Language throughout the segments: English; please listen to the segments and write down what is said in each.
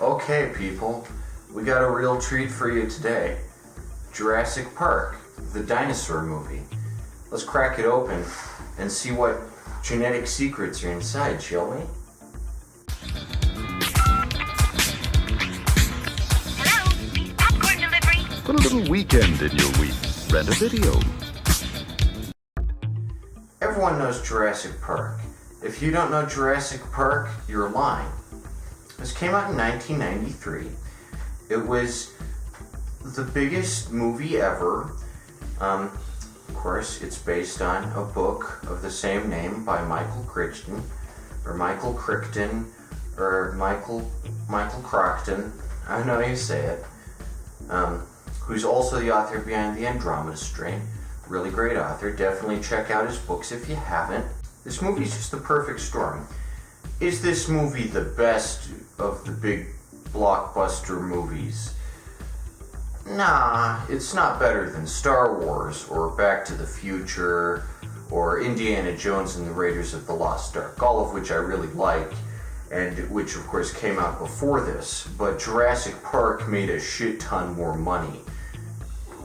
Okay, people, we got a real treat for you today. Jurassic Park, the dinosaur movie. Let's crack it open and see what genetic secrets are inside, shall we? Hello? Popcorn delivery. Put a little weekend in your week. Rent a video. Everyone knows Jurassic Park. If you don't know Jurassic Park, you're lying. This came out in 1993. It was the biggest movie ever. Of course, it's based on a book of the same name by Michael Crichton, or Michael Crichton, or Michael Crichton. I don't know how you say it. Who's also the author behind the Andromeda Strain. Really great author. Definitely check out his books if you haven't. This movie's just the perfect storm. Is this movie the best of the big blockbuster movies? Nah, it's not better than Star Wars, or Back to the Future, or Indiana Jones and the Raiders of the Lost Ark, all of which I really like, and which of course came out before this, but Jurassic Park made a shit ton more money.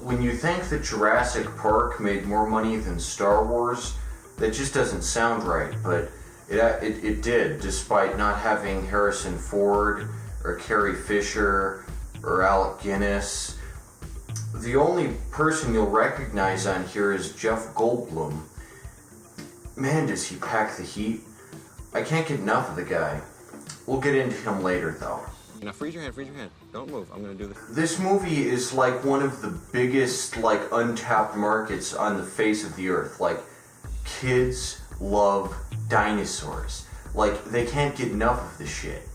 When you think that Jurassic Park made more money than Star Wars, that just doesn't sound right, but it did, despite not having Harrison Ford, or Carrie Fisher, or Alec Guinness. The only person you'll recognize on here is Jeff Goldblum. Man, does he pack the heat. I can't get enough of the guy. We'll get into him later, though. Now freeze your hand. Don't move, I'm gonna do this. This movie is like one of the biggest, untapped markets on the face of the earth. Kids love dinosaurs. They can't get enough of the shit.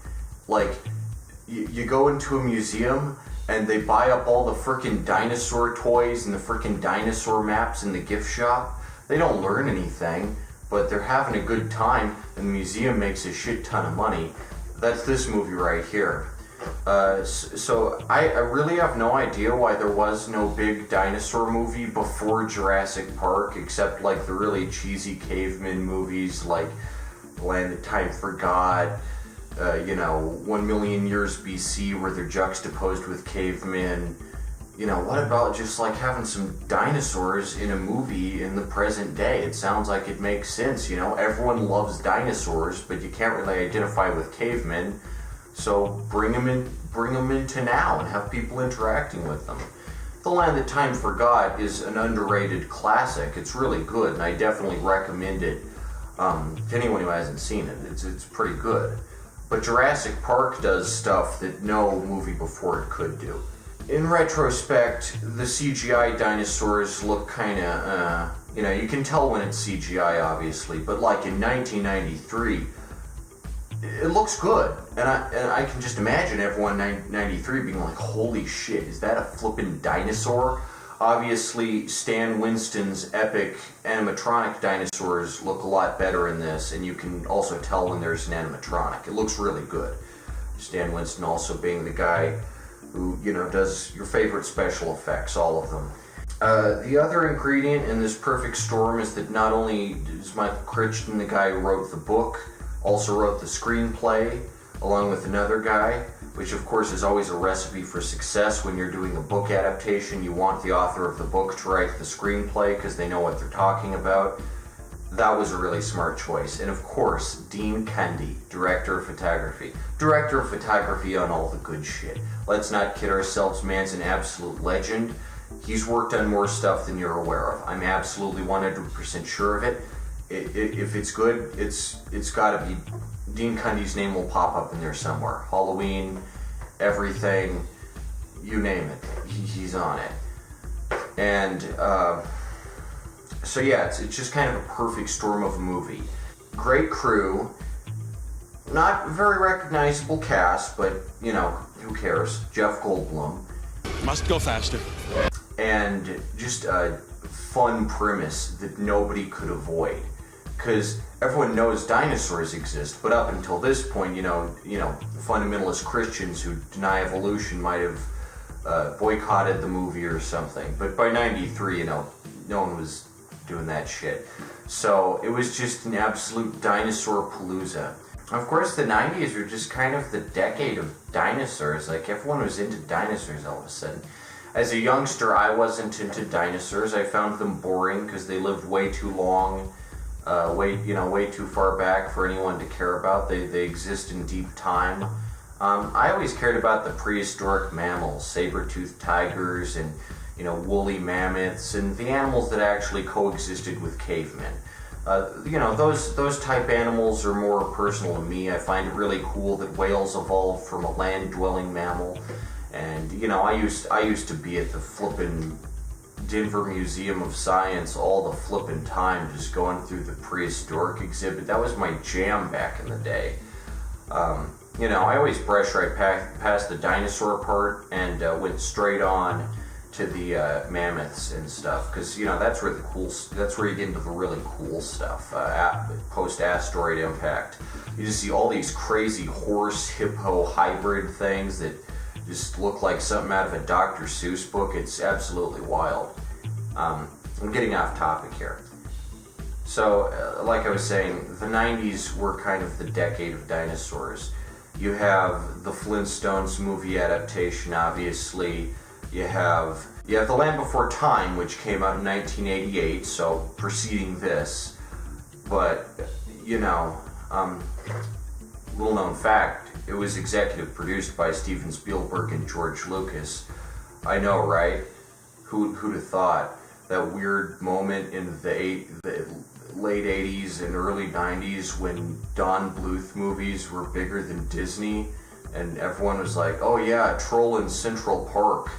You go into a museum and they buy up all the frickin' dinosaur toys and the frickin' dinosaur maps in the gift shop. They don't learn anything, but they're having a good time, and the museum makes a shit ton of money. That's this movie right here. So I really have no idea why there was no big dinosaur movie before Jurassic Park, except the really cheesy caveman movies like Land of Time Forgot, 1 million years BC, where they're juxtaposed with cavemen. What about just having some dinosaurs in a movie in the present day? It sounds like it makes sense, everyone loves dinosaurs, but you can't really identify with cavemen. So bring them into now and have people interacting with them. The Land That Time Forgot is an underrated classic. It's really good, and I definitely recommend it to anyone who hasn't seen it. It's pretty good. But Jurassic Park does stuff that no movie before it could do. In retrospect, the CGI dinosaurs look kinda, you can tell when it's CGI, obviously, but in 1993, it looks good, and I can just imagine everyone in 93 being like, holy shit, is that a flippin' dinosaur? Obviously, Stan Winston's epic animatronic dinosaurs look a lot better in this, and you can also tell when there's an animatronic. It looks really good. Stan Winston also being the guy who, does your favorite special effects, all of them. The other ingredient in this perfect storm is that not only is Michael Crichton the guy who wrote the book, also wrote the screenplay, along with another guy, which of course is always a recipe for success when you're doing a book adaptation. You want the author of the book to write the screenplay because they know what they're talking about. That was a really smart choice. And of course, Dean Cundey, director of photography. Director of photography on all the good shit. Let's not kid ourselves, man's an absolute legend. He's worked on more stuff than you're aware of. I'm absolutely 100% sure of it. If it's good, it's gotta be. Dean Cundey's name will pop up in there somewhere. Halloween, everything, you name it, he's on it. And so yeah, it's just kind of a perfect storm of a movie. Great crew, not very recognizable cast, but who cares? Jeff Goldblum. Must go faster. And just a fun premise that nobody could avoid. Because everyone knows dinosaurs exist, but up until this point, fundamentalist Christians who deny evolution might have boycotted the movie or something. But by 93, no one was doing that shit. So it was just an absolute dinosaur palooza. Of course, the 90s were just kind of the decade of dinosaurs. Like, everyone was into dinosaurs all of a sudden. As a youngster, I wasn't into dinosaurs. I found them boring because they lived way too long, way too far back for anyone to care about. They exist in deep time. I always cared about the prehistoric mammals, saber-toothed tigers and, woolly mammoths, and the animals that actually coexisted with cavemen. Those type animals are more personal to me. I find it really cool that whales evolved from a land-dwelling mammal. And, I used to be at the flippin' Denver Museum of Science all the flippin' time, just going through the prehistoric exhibit. That was my jam back in the day. I always brushed right past the dinosaur part and went straight on to the mammoths and stuff, because that's where you get into the really cool stuff. Post asteroid impact, you just see all these crazy horse hippo hybrid things that just look like something out of a Dr. Seuss book. It's absolutely wild. I'm getting off topic here. So, like I was saying, the 90s were kind of the decade of dinosaurs. You have the Flintstones movie adaptation, obviously. You have The Land Before Time, which came out in 1988, so preceding this. But, little known fact, it was executive produced by Steven Spielberg and George Lucas. I know, right? Who'd have thought? That weird moment in the late 80s and early 90s when Don Bluth movies were bigger than Disney, and everyone was like, oh yeah, Troll in Central Park.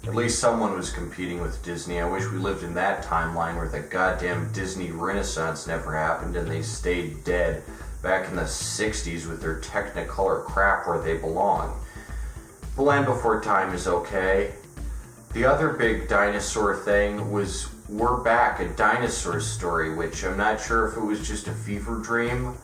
At least someone was competing with Disney. I wish we lived in that timeline where the goddamn Disney Renaissance never happened and they stayed dead back in the 60s with their Technicolor crap where they belong. The Land Before Time is okay. The other big dinosaur thing was We're Back, a Dinosaur Story, which I'm not sure if it was just a fever dream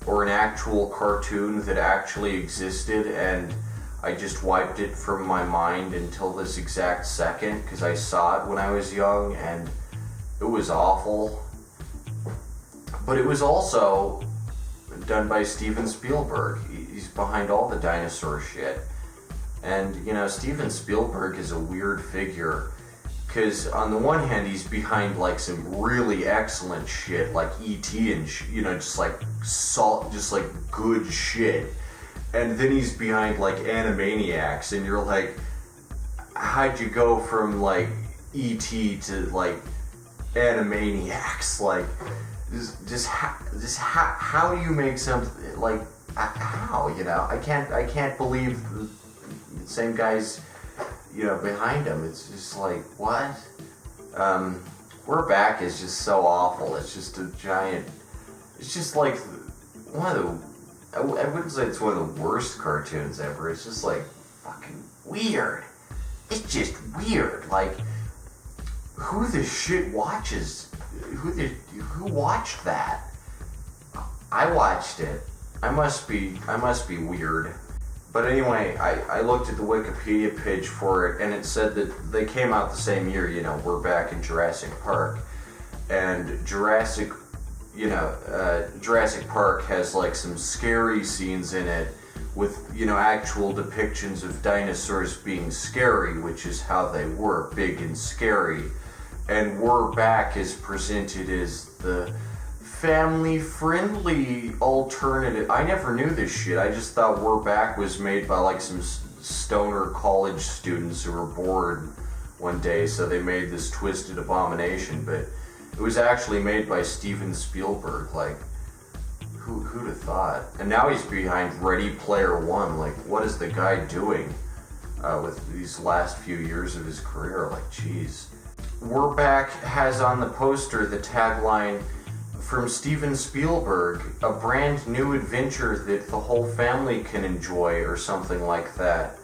or an actual cartoon that actually existed, and I just wiped it from my mind until this exact second because I saw it when I was young and it was awful. But it was also done by Steven Spielberg. He's behind all the dinosaur shit. And, Steven Spielberg is a weird figure because on the one hand he's behind like some really excellent shit like E.T. and just like good shit. And then he's behind like Animaniacs, and you're like, how'd you go from like E.T. to like Animaniacs? Like, how do you make something like how? I can't believe the same guys behind him. It's just like, what? We're Back is just so awful. It's just a giant. It's just like one of the. I wouldn't say it's one of the worst cartoons ever. It's just like fucking weird. It's just weird. Like, who the shit watches? Who watched that? I watched it. I must be weird. But anyway, I looked at the Wikipedia page for it, and it said that they came out the same year. We're Back in Jurassic Park, and Jurassic Park has like some scary scenes in it with actual depictions of dinosaurs being scary, which is how they were, big and scary. And We're Back is presented as the family-friendly alternative. I never knew this shit. I just thought We're Back was made by like some stoner college students who were bored one day, so they made this twisted abomination. But it was actually made by Steven Spielberg. Like, who'd have thought? And now he's behind Ready Player One. Like, what is the guy doing with these last few years of his career? Like, jeez. We're Back has on the poster the tagline, from Steven Spielberg, a brand new adventure that the whole family can enjoy, or something like that.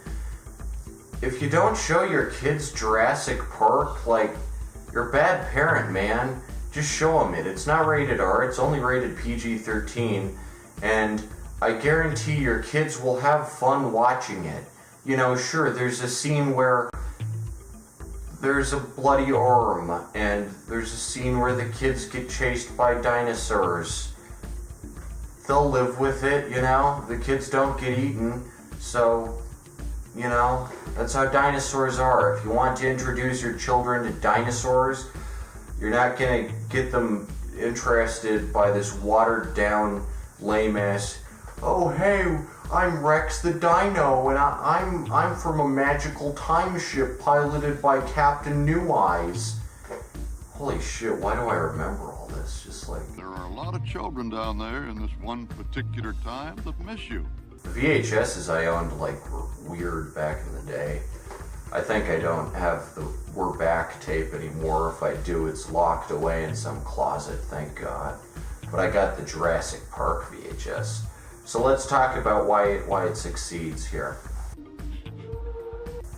If you don't show your kids Jurassic Park, like, you're a bad parent, man. Just show them it. It's not rated R, it's only rated PG-13, and I guarantee your kids will have fun watching it. Sure, there's a scene where there's a bloody arm, and there's a scene where the kids get chased by dinosaurs. They'll live with it, you know? The kids don't get eaten, so, you know, that's how dinosaurs are. If you want to introduce your children to dinosaurs, you're not gonna get them interested by this watered down, lame ass, oh hey, I'm Rex the Dino, and I'm from a magical time ship piloted by Captain New Eyes. Holy shit, why do I remember all this? Just like... There are a lot of children down there in this one particular time that miss you. The VHSs I owned, like, were weird back in the day. I think I don't have the We're Back tape anymore. If I do, it's locked away in some closet, thank God. But I got the Jurassic Park VHS. So let's talk about why it succeeds here.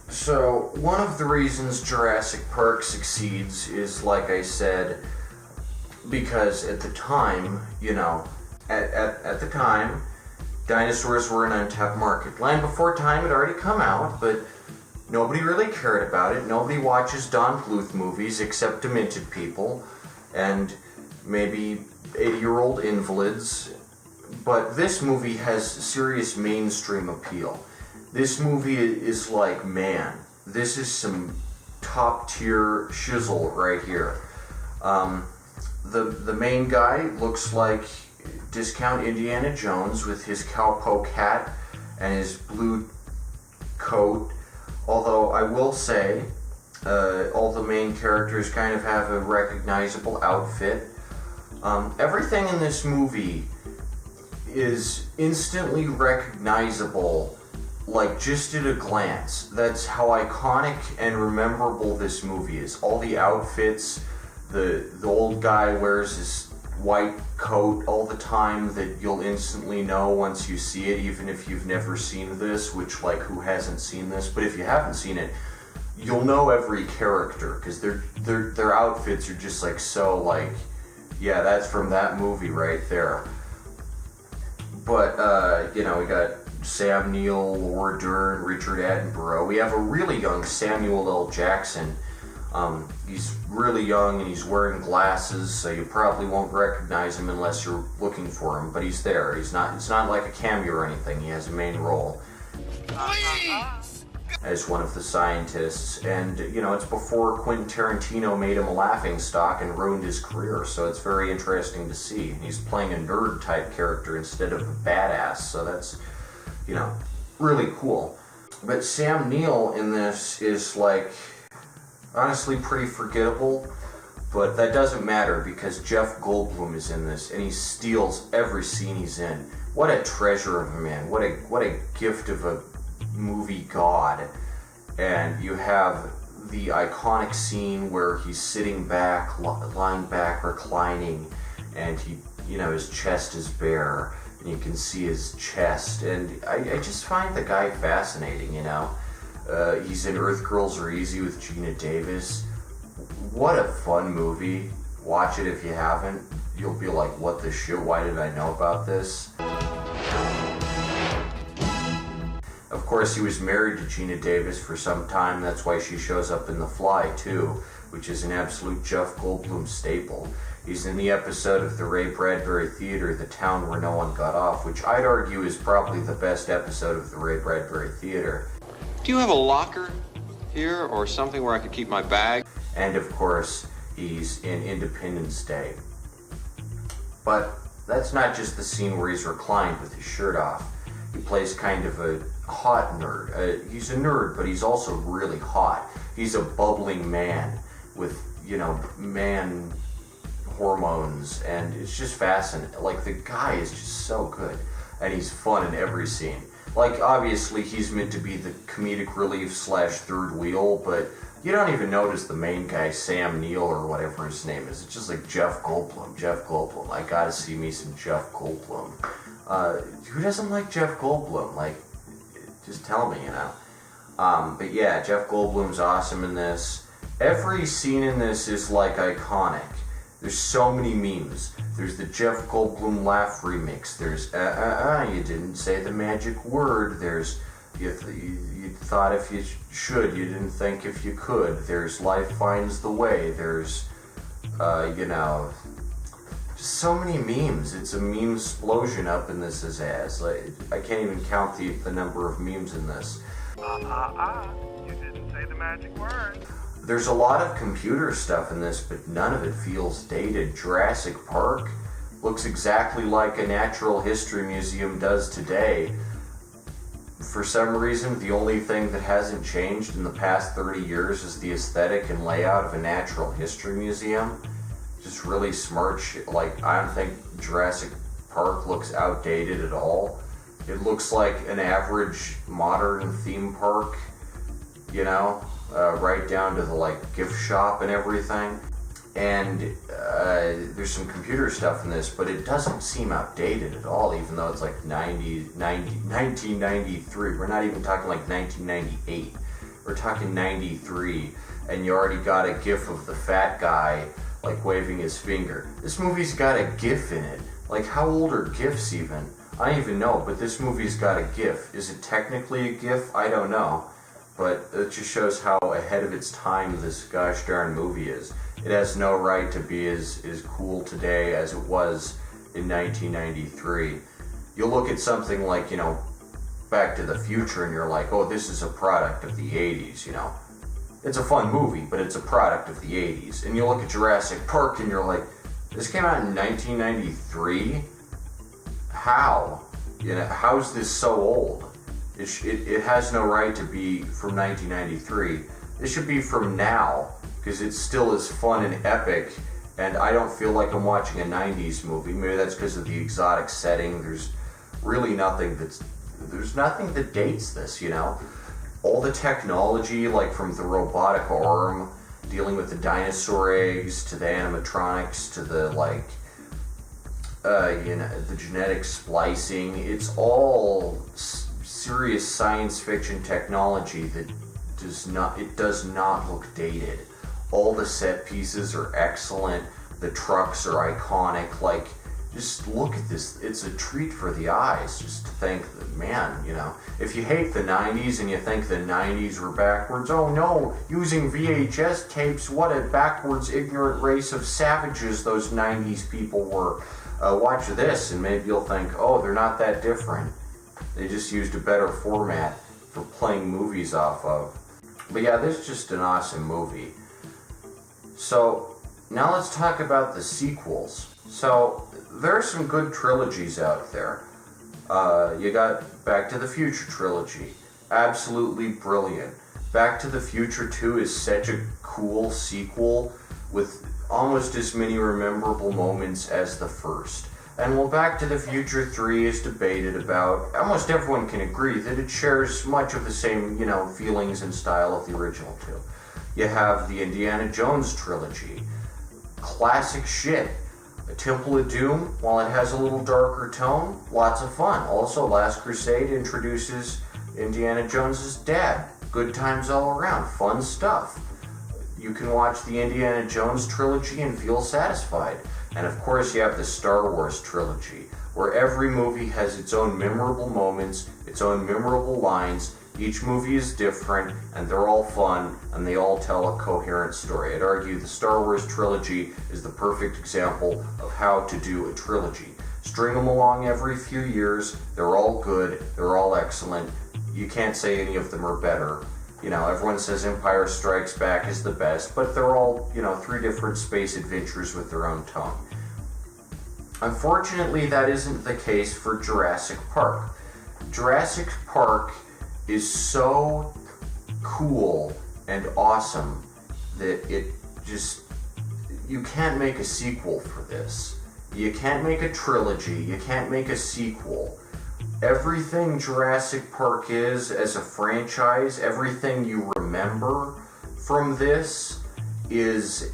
So, one of the reasons Jurassic Park succeeds is, like I said, because at the time, you know, at the time, dinosaurs were an untapped market. Land Before Time had already come out, but nobody really cared about it. Nobody watches Don Bluth movies except demented people and maybe 80-year-old invalids. But this movie has serious mainstream appeal. This movie is like, man, this is some top-tier shizzle right here. The main guy looks like discount Indiana Jones with his cowpoke hat and his blue coat. Although I will say, all the main characters kind of have a recognizable outfit. Everything in this movie is instantly recognizable, like just at a glance. That's how iconic and rememberable this movie is. All the outfits, the old guy wears his white coat all the time that you'll instantly know once you see it, even if you've never seen this, which, like, who hasn't seen this? But if you haven't seen it, you'll know every character, because their outfits are just, like, so, like, yeah, that's from that movie right there. But, you know, we got Sam Neill, Laura Dern, Richard Attenborough. We have a really young Samuel L. Jackson. He's really young and he's wearing glasses, so you probably won't recognize him unless you're looking for him, but he's there. It's not like a cameo or anything. He has a main role as one of the scientists, and, you know, it's before Quentin Tarantino made him a laughingstock and ruined his career, so it's very interesting to see. He's playing a nerd-type character instead of a badass, so that's, you know, really cool. But Sam Neill in this is, like, honestly pretty forgettable, but that doesn't matter because Jeff Goldblum is in this and he steals every scene he's in. What a treasure of a man. What a gift of a movie god. And you have the iconic scene where he's sitting back, lying back, reclining, and he, you know, his chest is bare and you can see his chest, and I just find the guy fascinating, you know. He's in Earth Girls Are Easy with Gina Davis. What a fun movie. Watch it if you haven't. You'll be like, what the shit? Why did I know about this? Of course, he was married to Gina Davis for some time. That's why she shows up in The Fly, too, which is an absolute Jeff Goldblum staple. He's in the episode of the Ray Bradbury Theater, The Town Where No One Got Off, which I'd argue is probably the best episode of the Ray Bradbury Theater. Do you have a locker here or something where I could keep my bag? And of course, he's in Independence Day. But that's not just the scene where he's reclined with his shirt off. He plays kind of a hot nerd. He's a nerd, but he's also really hot. He's a bubbling man with, you know, man hormones, and it's just fascinating. Like, the guy is just so good, and he's fun in every scene. Like, obviously, he's meant to be the comedic relief / third wheel, but you don't even notice the main guy, Sam Neill, or whatever his name is. It's just like Jeff Goldblum. I gotta see me some Jeff Goldblum. Who doesn't like Jeff Goldblum? Like, just tell me, you know. But yeah, Jeff Goldblum's awesome in this. Every scene in this is, like, iconic. There's so many memes. There's the Jeff Goldblum laugh remix. There's, you didn't say the magic word. There's, You thought if you should, you didn't think if you could. There's Life Finds the Way. There's, just so many memes. It's a meme explosion up in this ass. Like, I can't even count the number of memes in this. You didn't say the magic word. There's a lot of computer stuff in this, but none of it feels dated. Jurassic Park looks exactly like a natural history museum does today. For some reason, the only thing that hasn't changed in the past 30 years is the aesthetic and layout of a natural history museum. Just really smart shit. Like, I don't think Jurassic Park looks outdated at all. It looks like an average modern theme park, right down to the gift shop and everything. And there's some computer stuff in this, but it doesn't seem outdated at all, even though it's 1993. We're not even talking 1998. We're talking 93, and you already got a gif of the fat guy waving his finger. This movie's got a gif in it. How old are gifs even? I don't even know, but this movie's got a gif. Is it technically a gif? I don't know. But it just shows how ahead of its time this gosh darn movie is. It has no right to be as cool today as it was in 1993. You'll look at something like, Back to the Future, and you're like, oh, this is a product of the 80s, It's a fun movie, but it's a product of the 80s. And you look at Jurassic Park, and you're like, this came out in 1993? How? How's this so old? It has no right to be from 1993. It should be from now, because it's still as fun and epic, and I don't feel like I'm watching a 90s movie. Maybe that's because of the exotic setting. There's really nothing that dates this, All the technology, from the robotic arm, dealing with the dinosaur eggs, to the animatronics, to the, the genetic splicing, it's all serious science fiction technology that does not look dated. All the set pieces are excellent. The trucks are iconic. Just look at this. It's a treat for the eyes. Just to think that, man, if you hate the 90s and you think the 90s were backwards, oh no, using VHS tapes, what a backwards, ignorant race of savages those 90s people were. Watch this and maybe you'll think, oh, they're not that different. They just used a better format for playing movies off of. But yeah, this is just an awesome movie. So, now let's talk about the sequels. So, there are some good trilogies out there. You got Back to the Future trilogy. Absolutely brilliant. Back to the Future 2 is such a cool sequel with almost as many memorable moments as the first. And while Back to the Future 3 is debated about, almost everyone can agree that it shares much of the same, feelings and style of the original two. You have the Indiana Jones trilogy. Classic shit. A Temple of Doom, while it has a little darker tone, lots of fun. Also, Last Crusade introduces Indiana Jones' dad. Good times all around. Fun stuff. You can watch the Indiana Jones trilogy and feel satisfied. And of course, you have the Star Wars trilogy, where every movie has its own memorable moments, its own memorable lines. Each movie is different, and they're all fun, and they all tell a coherent story. I'd argue the Star Wars trilogy is the perfect example of how to do a trilogy. String them along every few years. They're all good. They're all excellent. You can't say any of them are better. Everyone says Empire Strikes Back is the best, but they're all, 3 different space adventures with their own tone. Unfortunately, that isn't the case for Jurassic Park. Jurassic Park is so cool and awesome that you can't make a sequel for this. You can't make a trilogy. You can't make a sequel. Everything Jurassic Park is as a franchise, everything you remember from this is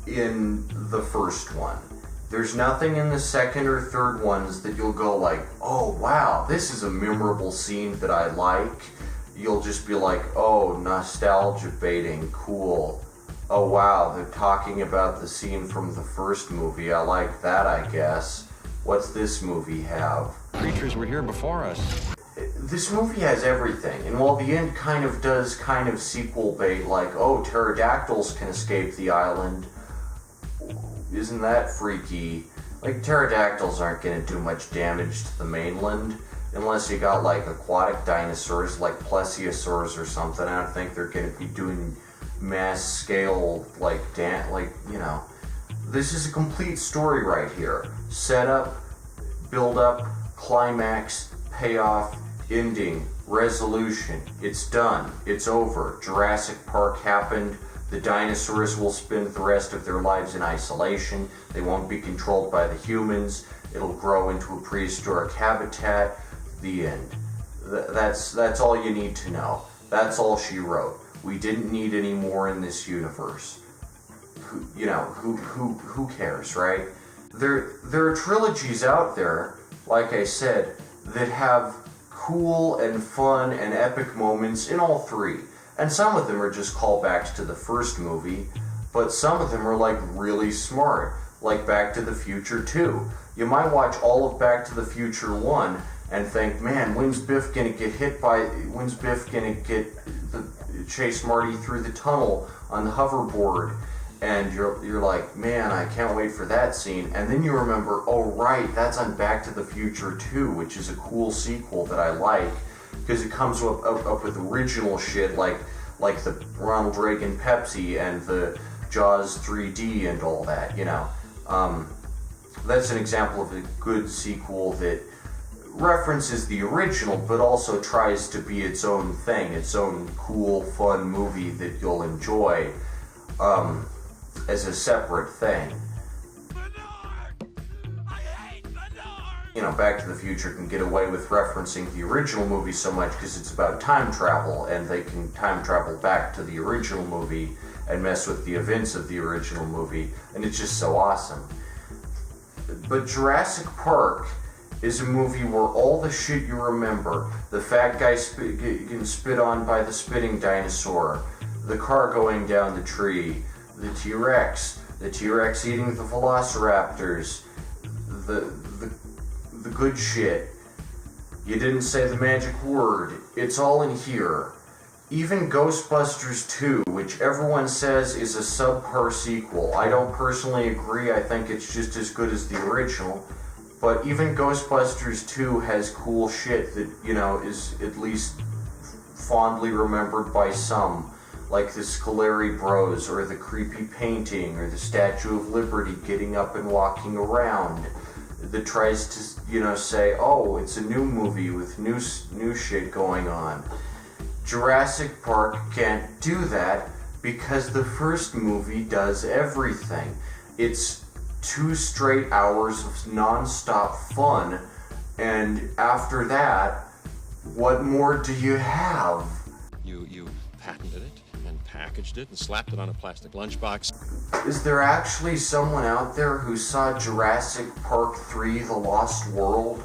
in the first one. There's nothing in the second or third ones that you'll go oh wow, this is a memorable scene that I like. You'll just be like, oh, nostalgia baiting, cool. Oh wow, they're talking about the scene from the first movie. I like that, I guess. What's this movie have? Creatures were here before us. this movie has everything, and while the end kind of does kind of sequel bait, like, oh, pterodactyls can escape the island, isn't that freaky? Like, pterodactyls aren't going to do much damage to the mainland, unless you got, like, aquatic dinosaurs, like plesiosaurs or something. I don't think they're going to be doing mass scale, like, you know. This is a complete story right here. Setup, build up, climax, payoff, ending, resolution. It's done. It's over. Jurassic Park happened. The dinosaurs will spend the rest of their lives in isolation. They won't be controlled by the humans. It'll grow into a prehistoric habitat. The end. That's all you need to know. That's all she wrote. We didn't need any more in this universe. Who cares, right? There are trilogies out there, like I said, that have cool and fun and epic moments in all three. And some of them are just callbacks to the first movie, but some of them are like really smart, like Back to the Future 2. You might watch all of Back to the Future 1 and think, man, when's Biff gonna chase Marty through the tunnel on the hoverboard? And you're like, man, I can't wait for that scene. And then you remember, oh right, that's on Back to the Future 2, which is a cool sequel that I like, because it comes up with original shit like the Ronald Reagan Pepsi and the Jaws 3D and all that, you know. That's an example of a good sequel that references the original, but also tries to be its own thing, its own cool, fun movie that you'll enjoy as a separate thing. You know, Back to the Future can get away with referencing the original movie so much because it's about time travel, and they can time travel back to the original movie and mess with the events of the original movie, and it's just so awesome. But Jurassic Park is a movie where all the shit you remember, the fat guy getting spit on by the spitting dinosaur, the car going down the tree, the T-Rex eating the velociraptors, the good shit. You didn't say the magic word. It's all in here. Even Ghostbusters 2, which everyone says is a subpar sequel. I don't personally agree. I think it's just as good as the original. But even Ghostbusters 2 has cool shit that, you know, is at least fondly remembered by some. Like the Scolari Bros, or the creepy painting, or the Statue of Liberty getting up and walking around. That tries to, you know, say, oh, it's a new movie with new shit going on. Jurassic Park can't do that because the first movie does everything. It's 2 straight hours of non-stop fun, and after that, what more do you have? You patented it and packaged it and slapped it on a plastic lunchbox. Is there actually someone out there who saw Jurassic Park 3: The Lost World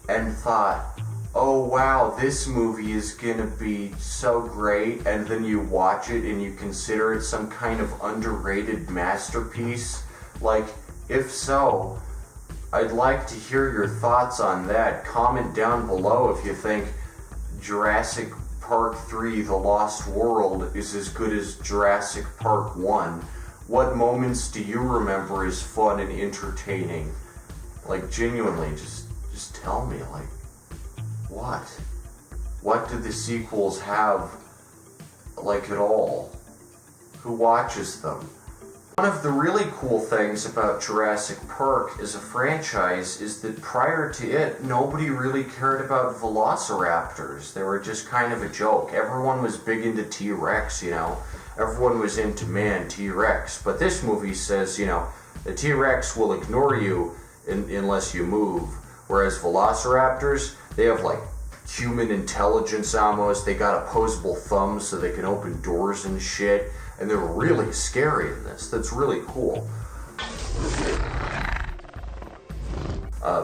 and thought, oh wow, this movie is gonna be so great, and then you watch it and you consider it some kind of underrated masterpiece? Like, if so, I'd like to hear your thoughts on that. Comment down below if you think Jurassic Park 3: The Lost World is as good as Jurassic Park 1. What moments do you remember as fun and entertaining? Like, genuinely, just tell me, like, what? What do the sequels have, like, at all? Who watches them? One of the really cool things about Jurassic Park as a franchise is that prior to it, nobody really cared about velociraptors. They were just kind of a joke. Everyone was big into T-Rex, you know. Everyone was into, man, T-Rex. But this movie says, you know, the T-Rex will ignore you unless you move. Whereas velociraptors, they have, like, human intelligence almost. They got opposable thumbs so they can open doors and shit. And they're really scary in this. That's really cool.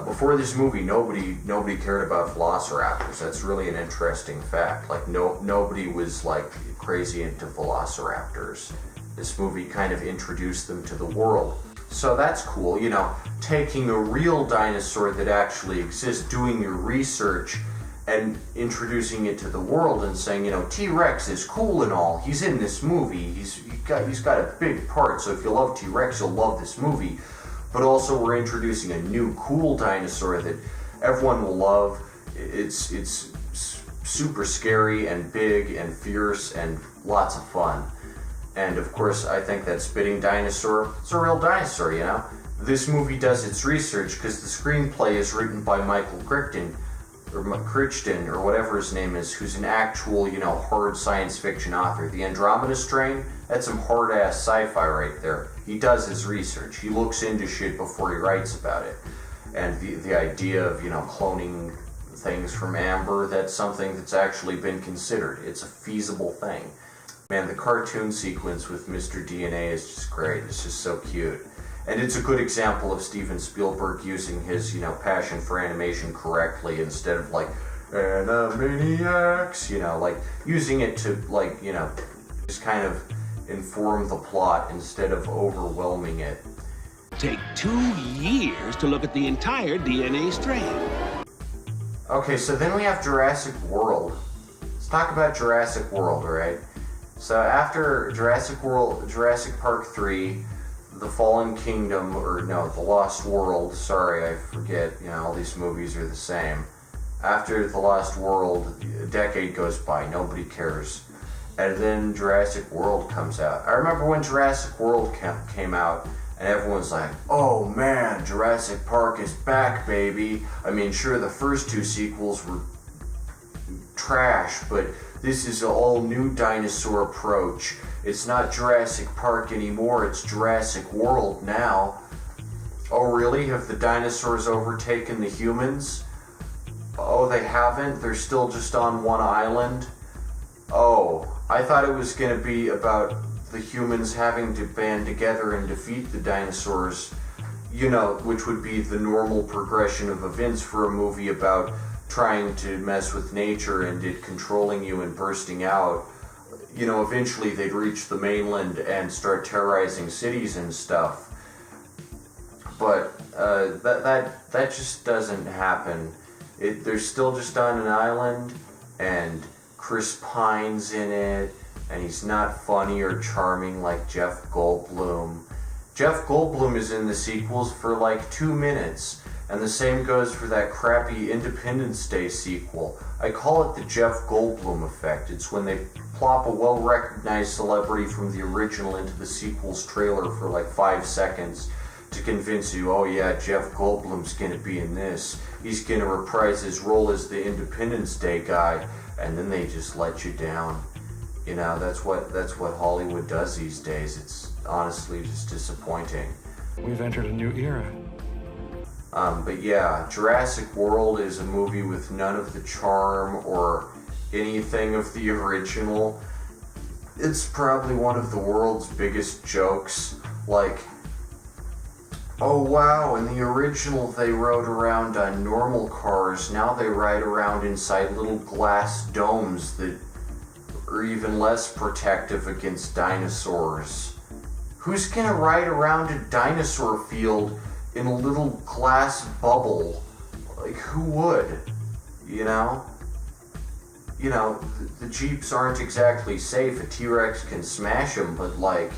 Before this movie, nobody cared about velociraptors. That's really an interesting fact. Like, nobody was, like, crazy into velociraptors. This movie kind of introduced them to the world. So that's cool, you know, taking a real dinosaur that actually exists, doing your research, and introducing it to the world and saying, you know, T-Rex is cool and all. He's in this movie. He's got a big part. So if you love T-Rex, you'll love this movie. But also we're introducing a new cool dinosaur that everyone will love. It's super scary and big and fierce and lots of fun. And of course, I think that spitting dinosaur, it's a real dinosaur, you know? This movie does its research because the screenplay is written by Michael Crichton, or whatever his name is, who's an actual, you know, hard science fiction author. The Andromeda Strain, that's some hard-ass sci-fi right there. He does his research. He looks into shit before he writes about it. And the idea of, you know, cloning things from amber, that's something that's actually been considered. It's a feasible thing. Man, the cartoon sequence with Mr. DNA is just great. It's just so cute. And it's a good example of Steven Spielberg using his, you know, passion for animation correctly instead of like, Animaniacs, you know, like using it to, like, you know, just kind of inform the plot instead of overwhelming it. Take 2 years to look at the entire DNA strand. Okay, so then we have Jurassic World. Let's talk about Jurassic World, alright? So after Jurassic Park 3, The Fallen Kingdom, or no, The Lost World, sorry, I forget, you know, all these movies are the same. After The Lost World, a decade goes by, nobody cares. And then Jurassic World comes out. I remember when Jurassic World came out, and everyone's like, oh man, Jurassic Park is back, baby. I mean, sure, the first 2 sequels were trash, but this is an all-new dinosaur approach. It's not Jurassic Park anymore, it's Jurassic World now. Oh really? Have the dinosaurs overtaken the humans? Oh, they haven't? They're still just on one island? Oh, I thought it was going to be about the humans having to band together and defeat the dinosaurs, you know, which would be the normal progression of events for a movie about trying to mess with nature and it controlling you and bursting out. You know, eventually they'd reach the mainland and start terrorizing cities and stuff. But that just doesn't happen. They're still just on an island, and Chris Pine's in it, and he's not funny or charming like Jeff Goldblum. Jeff Goldblum is in the sequels for like 2 minutes, and the same goes for that crappy Independence Day sequel. I call it the Jeff Goldblum effect. It's when they plop a well-recognized celebrity from the original into the sequel's trailer for like 5 seconds to convince you, oh yeah, Jeff Goldblum's gonna be in this. He's gonna reprise his role as the Independence Day guy, and then they just let you down. You know, that's what Hollywood does these days. It's honestly just disappointing. We've entered a new era. But yeah, Jurassic World is a movie with none of the charm or anything of the original. It's probably one of the world's biggest jokes. Like, oh wow, in the original they rode around on normal cars, now they ride around inside little glass domes that are even less protective against dinosaurs. Who's gonna ride around a dinosaur field in a little glass bubble? Like, who would? You know? You know, the Jeeps aren't exactly safe. A T-Rex can smash them, but like,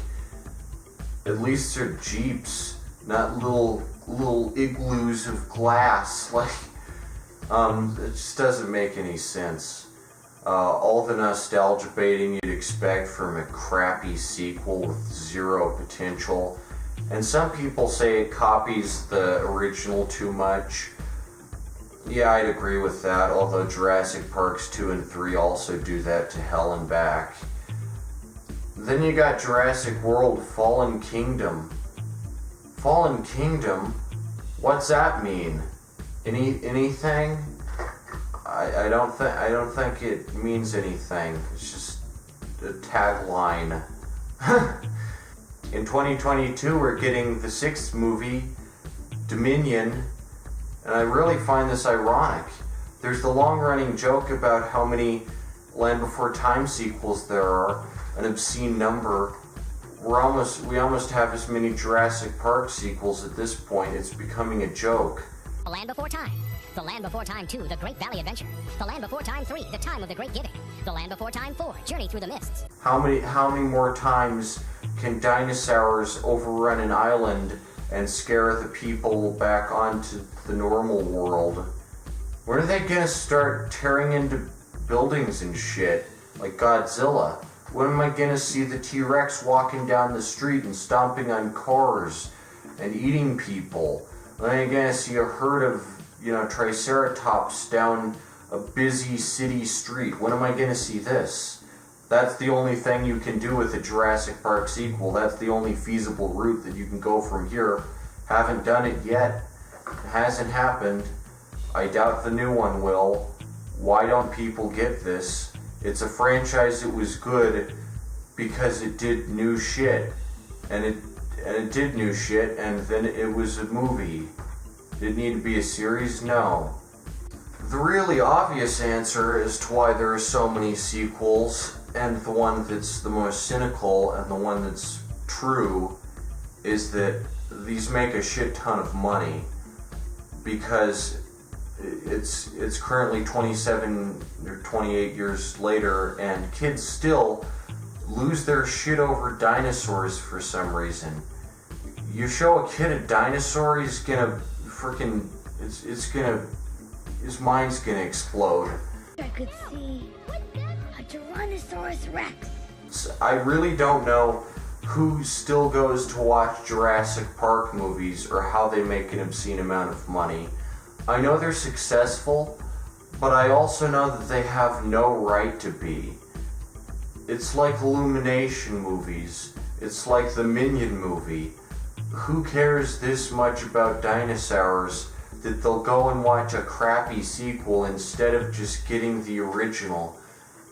at least they're Jeeps, not little igloos of glass. Like, it just doesn't make any sense. All the nostalgia baiting you'd expect from a crappy sequel with zero potential. And some people say it copies the original too much. Yeah, I'd agree with that, although Jurassic Parks 2 and 3 also do that to hell and back. Then you got Jurassic World Fallen Kingdom. Fallen Kingdom? What's that mean? Anything? I don't think it means anything. It's just a tagline. In 2022, we're getting the 6th movie, Dominion, and I really find this ironic. There's the long-running joke about how many Land Before Time sequels there are, an obscene number. We almost have as many Jurassic Park sequels at this point. It's becoming a joke. The Land Before Time. The Land Before Time 2, The Great Valley Adventure. The Land Before Time 3, The Time of the Great Giving. The Land Before Time 4, Journey Through the Mists. How many more times can dinosaurs overrun an island and scare the people back onto the normal world? When are they gonna start tearing into buildings and shit like Godzilla? When am I gonna see the T-Rex walking down the street and stomping on cars and eating people? When am I gonna see a herd of, Triceratops down a busy city street? When am I gonna see this? That's the only thing you can do with a Jurassic Park sequel. That's the only feasible route that you can go from here. Haven't done it yet. It hasn't happened. I doubt the new one will. Why don't people get this? It's a franchise that was good because it did new shit. And it did new shit, and then it was a movie. Did it need to be a series? No. The really obvious answer as to why there are so many sequels, and the one that's the most cynical and the one that's true, is that these make a shit ton of money because it's currently 27 or 28 years later, and kids still lose their shit over dinosaurs for some reason. You show a kid a dinosaur, he's gonna his mind's gonna explode. I could see a Tyrannosaurus Rex. So I really don't know who still goes to watch Jurassic Park movies or how they make an obscene amount of money. I know they're successful, but I also know that they have no right to be. It's like Illumination movies. It's like the Minion movie. Who cares this much about dinosaurs that they'll go and watch a crappy sequel instead of just getting the original?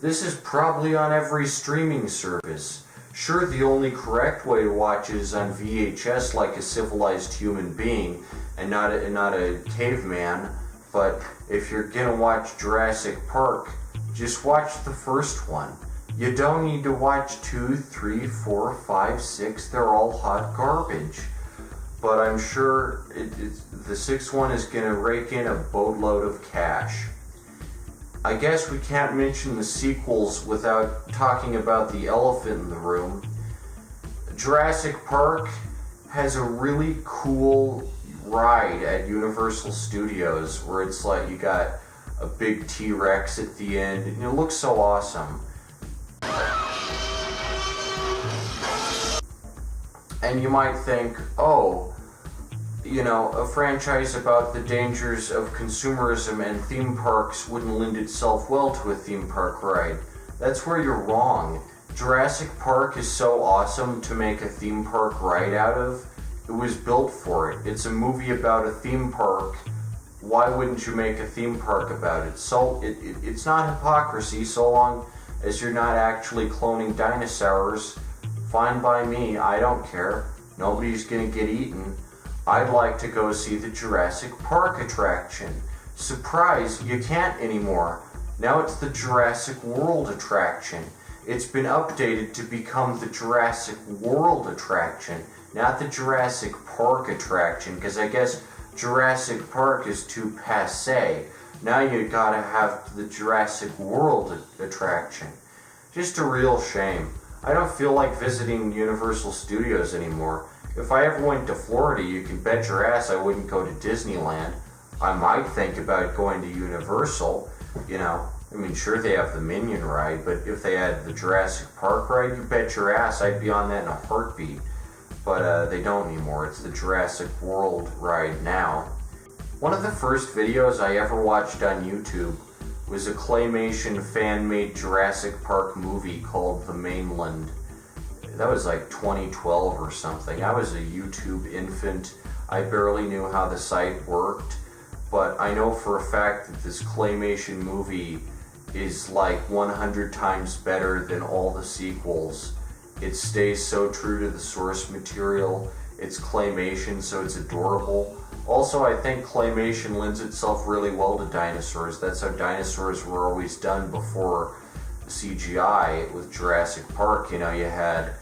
This is probably on every streaming service. Sure, the only correct way to watch it is on VHS like a civilized human being and not a caveman, but if you're gonna watch Jurassic Park, just watch the first one. You don't need to watch 2, 3, 4, 5, 6. They're all hot garbage. But I'm sure the sixth one is going to rake in a boatload of cash. I guess we can't mention the sequels without talking about the elephant in the room. Jurassic Park has a really cool ride at Universal Studios where it's like you got a big T-Rex at the end, and it looks so awesome. And you might think, a franchise about the dangers of consumerism and theme parks wouldn't lend itself well to a theme park ride. That's where you're wrong. Jurassic Park is so awesome to make a theme park ride out of. It was built for it. It's a movie about a theme park. Why wouldn't you make a theme park about it? So it's not hypocrisy so long as you're not actually cloning dinosaurs. Fine by me, I don't care. Nobody's gonna get eaten. I'd like to go see the Jurassic Park attraction. Surprise, you can't anymore. Now it's the Jurassic World attraction. It's been updated to become the Jurassic World attraction, not the Jurassic Park attraction, because I guess Jurassic Park is too passé. Now you gotta have the Jurassic World attraction. Just a real shame. I don't feel like visiting Universal Studios anymore. If I ever went to Florida, you can bet your ass I wouldn't go to Disneyland. I might think about going to Universal, sure they have the Minion ride, but if they had the Jurassic Park ride, you bet your ass I'd be on that in a heartbeat. But they don't anymore. It's the Jurassic World ride now. One of the first videos I ever watched on YouTube was a claymation fan-made Jurassic Park movie called The Mainland. That was like 2012 or something. I was a YouTube infant. I barely knew how the site worked, but I know for a fact that this claymation movie is like 100 times better than all the sequels. It stays so true to the source material. It's claymation, so it's adorable. Also, I think claymation lends itself really well to dinosaurs. That's how dinosaurs were always done before CGI with Jurassic Park. You had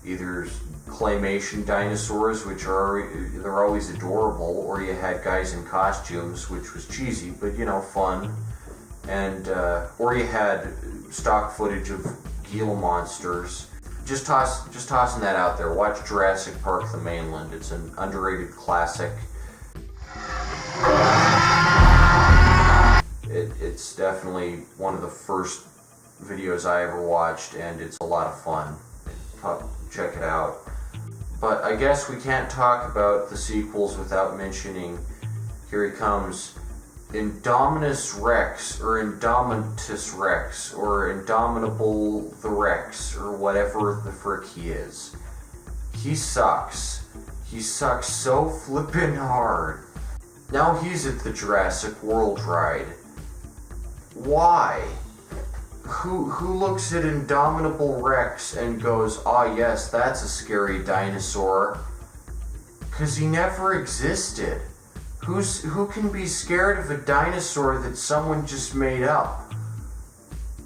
either claymation dinosaurs, which they're always adorable, or you had guys in costumes, which was cheesy, but fun. And or you had stock footage of Gila monsters. Just tossing that out there. Watch Jurassic Park: The Mainland. It's an underrated classic. It's definitely one of the first videos I ever watched, and it's a lot of fun. Check it out. But I guess we can't talk about the sequels without mentioning, here he comes, Indominus Rex, or Indominus Rex, or Indomitable the Rex, or whatever the frick he is. He sucks. He sucks so flippin' hard. Now he's at the Jurassic World ride. Why? Who looks at Indomitable Rex and goes, "Ah, yes, that's a scary dinosaur"? 'Cause he never existed. Who can be scared of a dinosaur that someone just made up?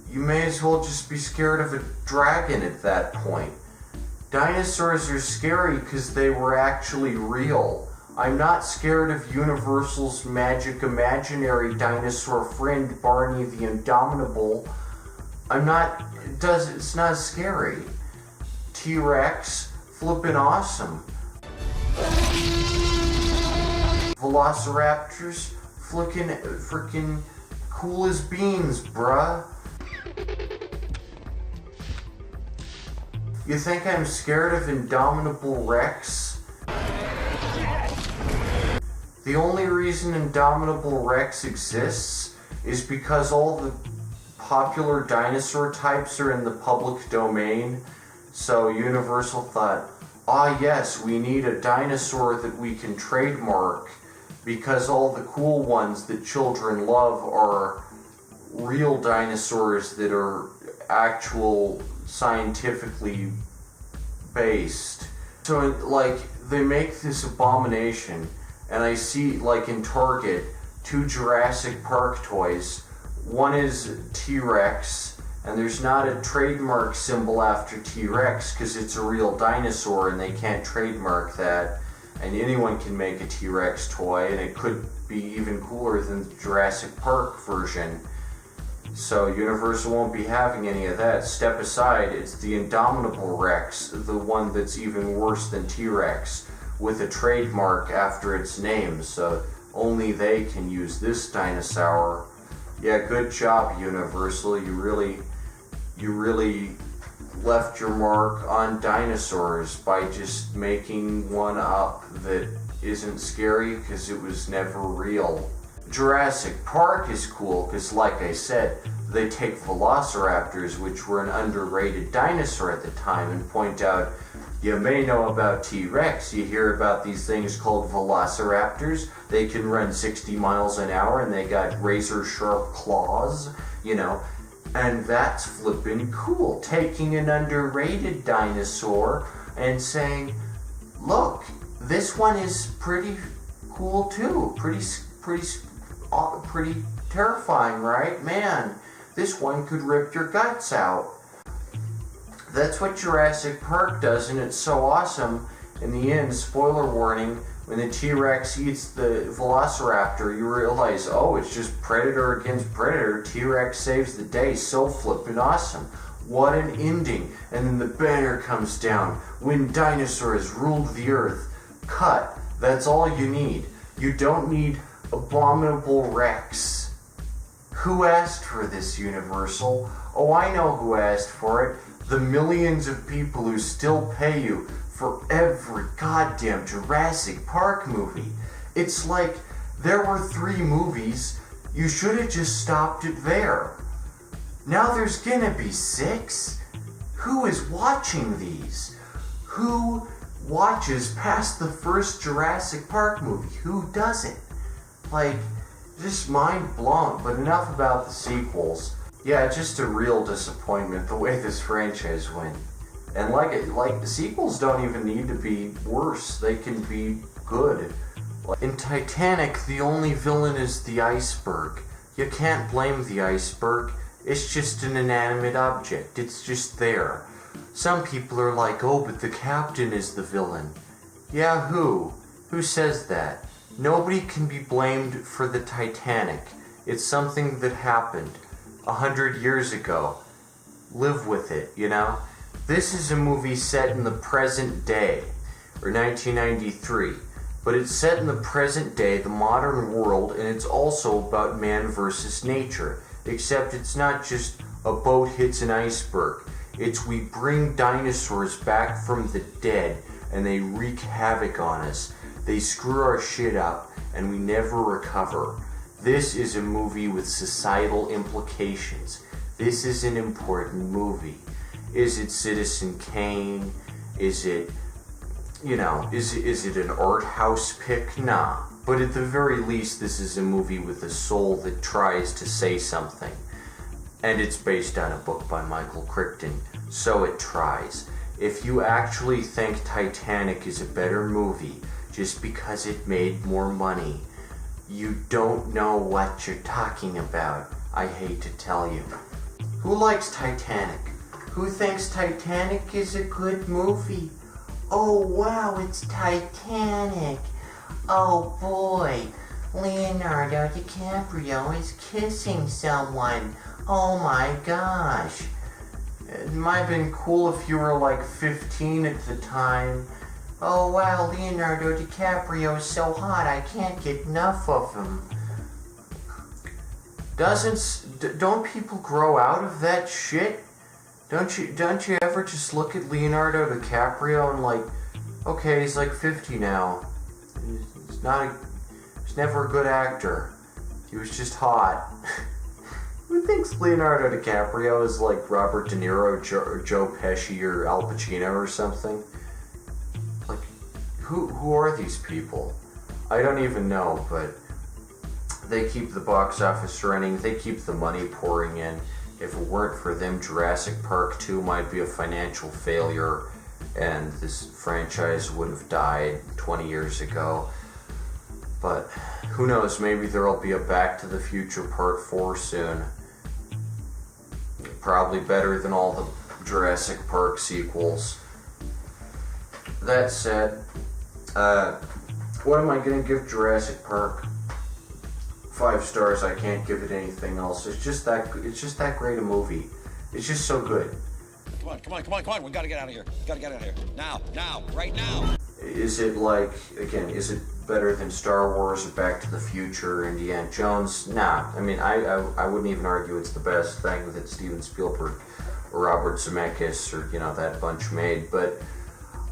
You may as well just be scared of a dragon at that point. Dinosaurs are scary because they were actually real. I'm not scared of Universal's magic imaginary dinosaur friend Barney the Indomitable. It's not scary. T-Rex, flippin' awesome. Velociraptors, frickin' cool as beans, bruh. You think I'm scared of Indomitable Rex? The only reason Indomitable Rex exists is because all the popular dinosaur types are in the public domain. So Universal thought, "Ah, yes, we need a dinosaur that we can trademark because all the cool ones that children love are real dinosaurs that are actual scientifically based." So they make this abomination, and I see in Target 2 Jurassic Park toys. One is T-Rex, and there's not a trademark symbol after T-Rex because it's a real dinosaur and they can't trademark that. And anyone can make a T-Rex toy, and it could be even cooler than the Jurassic Park version. So Universal won't be having any of that. Step aside, it's the Indomitable Rex, the one that's even worse than T-Rex, with a trademark after its name, so only they can use this dinosaur. Yeah, good job, Universal. You really left your mark on dinosaurs by just making one up that isn't scary because it was never real. Jurassic Park is cool because, like I said, they take velociraptors, which were an underrated dinosaur at the time, and point out, you may know about T-Rex. You hear about these things called velociraptors. They can run 60 miles an hour and they got razor sharp claws, and that's flippin' cool. Taking an underrated dinosaur and saying, look, this one is pretty cool too. Pretty terrifying, right? Man, this one could rip your guts out. That's what Jurassic Park does, and it's so awesome. In the end, spoiler warning, when the T-Rex eats the Velociraptor, you realize, oh, it's just predator against predator. T-Rex saves the day. So flippin' awesome. What an ending. And then the banner comes down. When dinosaurs ruled the earth. Cut. That's all you need. You don't need Abominable Rex. Who asked for this, Universal? Oh, I know who asked for it. The millions of people who still pay you for every goddamn Jurassic Park movie. It's like there were 3 movies. You should have just stopped it there. Now there's gonna be 6. Who is watching these? Who watches past the first Jurassic Park movie? Who doesn't? Just mind blown. But enough about the sequels. Yeah, just a real disappointment the way this franchise went. And the sequels don't even need to be worse. They can be good. In Titanic, the only villain is the iceberg. You can't blame the iceberg. It's just an inanimate object. It's just there. Some people are like, oh, but the captain is the villain. Yeah, who? Who says that? Nobody can be blamed for the Titanic. It's something that happened 100 years ago. Live with it, you know? This is a movie set in the present day, or 1993. But it's set in the present day, the modern world, and it's also about man versus nature. Except it's not just a boat hits an iceberg. It's we bring dinosaurs back from the dead, and they wreak havoc on us. They screw our shit up, and we never recover. This is a movie with societal implications. This is an important movie. Is it Citizen Kane? Is it, is it an art house pick? Nah. But at the very least, this is a movie with a soul that tries to say something. And it's based on a book by Michael Crichton, so it tries. If you actually think Titanic is a better movie just because it made more money, you don't know what you're talking about. I hate to tell you. Who likes Titanic? Who thinks Titanic is a good movie? Oh wow, it's Titanic. Oh boy, Leonardo DiCaprio is kissing someone. Oh my gosh. It might have been cool if you were like 15 at the time. Oh wow, Leonardo DiCaprio is so hot, I can't get enough of him. Don't people grow out of that shit? Don't you ever just look at Leonardo DiCaprio and like, okay, he's like 50 now. He's never a good actor. He was just hot. Who thinks Leonardo DiCaprio is like Robert De Niro, or Joe Pesci, or Al Pacino or something? Like, who are these people? I don't even know, but they keep the box office running. They keep the money pouring in. If it weren't for them, Jurassic Park 2 might be a financial failure, and this franchise would have died 20 years ago. But who knows, maybe there'll be a Back to the Future Part 4 soon. Probably better than all the Jurassic Park sequels. That said, what am I going to give Jurassic Park? 5 stars. I can't give it anything else. It's just that great a movie. It's just so good. Come on. We gotta get out of here. Now, right now. Is it is it better than Star Wars or Back to the Future, Indiana Jones? Nah. I mean, I wouldn't even argue it's the best thing that Steven Spielberg or Robert Zemeckis or, that bunch made, but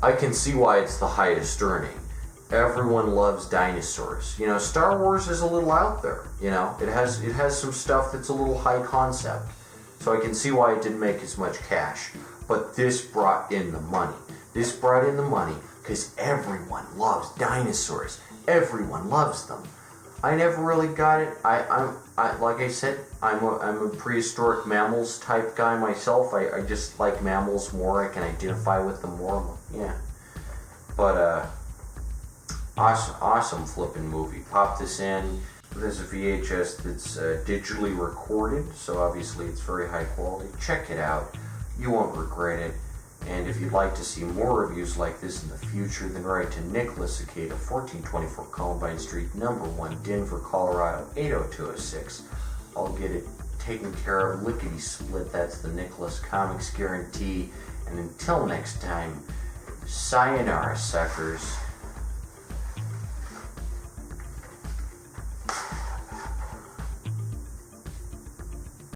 I can see why it's the highest earning. Everyone loves dinosaurs. Star Wars is a little out there. It has some stuff that's a little high concept. So I can see why it didn't make as much cash. But this brought in the money. This brought in the money because everyone loves dinosaurs. Everyone loves them. I never really got it. I'm like I said, I'm a prehistoric mammals type guy myself. I just like mammals more. I can identify with them more. Yeah. But awesome flipping movie. Pop this in. There's a VHS that's digitally recorded, so obviously it's very high quality. Check it out. You won't regret it. And if you'd like to see more reviews like this in the future, then write to Nicholas Acada, 1424 Columbine Street, number 1, Denver, Colorado, 80206. I'll get it taken care of, lickety-split. That's the Nicholas Comics guarantee. And until next time, sayonara, suckers.